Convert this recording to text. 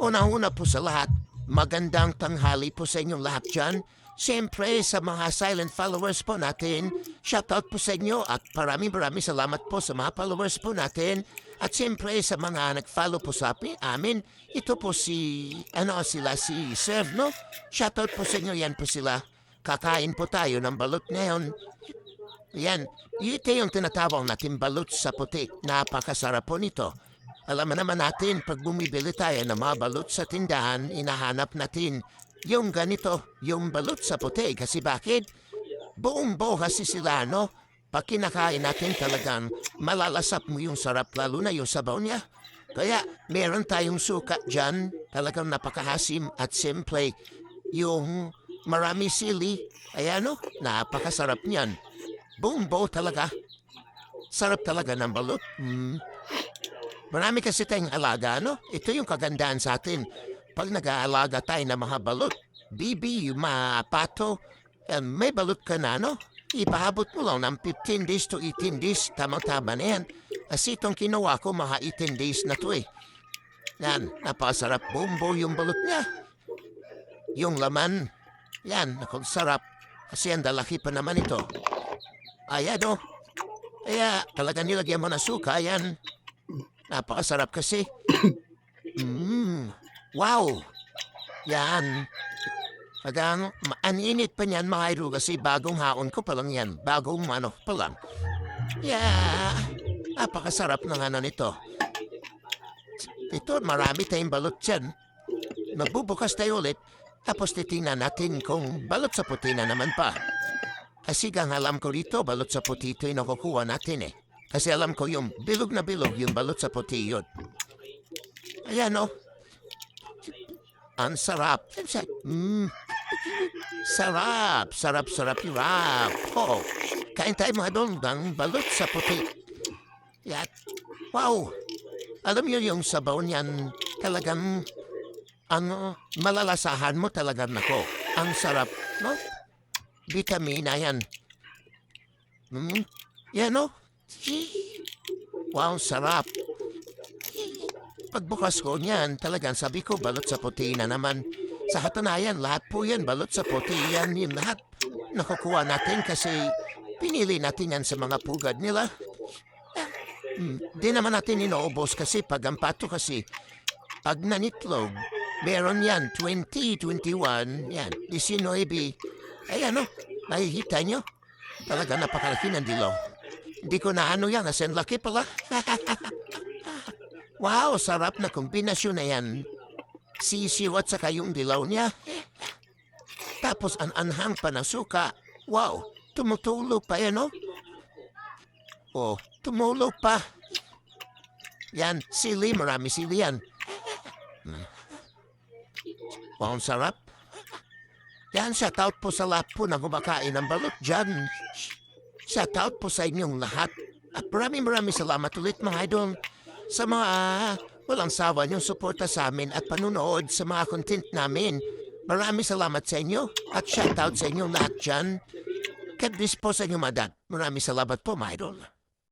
Una-una po sa lahat, magandang tanghali po sa inyong lahat dyan. Siyempre sa mga silent followers po natin, shoutout po sa inyo at maraming salamat po sa mga followers po natin. At siyempre sa mga nag-follow po sa amin, ito po si Sir, no? Shoutout po sa inyo, yan po sila. Kakain po tayo ng balut ngayon. Yan, ito yung tinatawag natin balut sa puti. Napakasarap po nito. Alam naman natin, pag bumibili tayo ng mga balut sa tindahan, inahanap natin yung ganito, yung balut sa puti. Kasi bakit? Buong buo kasi sila, no? Pag kinakain natin talagang malalasap mo yung sarap, lalo na yung sabaw niya. Kaya meron tayong suka dyan, talagang napakahasim at simple. Yung marami sili, ayan no, napakasarap niyan. Buong buo talaga. Sarap talaga ng balut. Marami kasi tayong alaga, no? Ito yung kagandahan sa atin. Pag nag-aalaga tayo ng mga balut, bibi, yung mga pato, may balut ka na, no? Ipahabot mo lang ng 15 days to 18 days, tamang-tama na yan. Kasi itong kinuha ko, mga 18 days na to eh. Yan, napasarap bumbo yung balut niya. Yung laman, yan, nakong sarap. Kasi ang dalaki pa naman ito. Ayan o. Kaya talaga nilagyan mo na suka, yan. Napakasarap kasi. Wow! Yan. Pagang, ang init pa niyan mga idol kasi bagong haon ko pa lang yan. Bagong pa lang. Yeah. Napakasarap ng nito. Ito, marami tayong balot dyan. Magbubukas tayo ulit. Tapos titingnan natin kung balot sa puti na naman pa. Kasi gang alam ko dito, balot sa puti ito yung nakukuha natin eh. Kasi alam ko yung bilog na bilog, yung balot sa puti yun. Ayan o. Ang sarap. Sarap. Sarap yung rap. Oh. Kain tayo mga doon ng balot sa puti. Yan. Wow. Alam niyo yung sabaw niyan talagang malalasahan mo talagang nako. Ang sarap, no? Vitamina yan. Yan o. Wow, sarap. Pagbukas ko niyan, talagang sabi ko, balot sa puti na naman. Sa katunayan, lahat po yan, balot sa puti yan, yung lahat. Nakukuha natin kasi pinili natin yan sa mga pugad nila. Di naman natin inoobos kasi pag ang pato kasi, pag nanitlog, meron yan, 20, 21, yan, 19. Ayan o, nakikita nyo? Talaga napakalaki ng dilaw. Hindi ko na ano yan, kasi ang laki pala. Wow, sarap na kombinasyon na yan. Sisiw at saka yung dilaw niya. Tapos ang anhang pa ng suka. Wow, tumutulo pa yan, no? Oh, tumulo pa. Yan, sili, marami sili yan. Wow, ang sarap. Yan, shoutout po sa lahat po na kumakain ng balot dyan. Shoutout po sa inyong lahat. At maraming salamat ulit mga idol sa mga walang sawa niyong suporta sa amin at panunood sa mga content namin. Maraming salamat sa inyo at shoutout sa inyong lahat dyan. God bless po sa inyong madan. Maraming salamat po mga idol.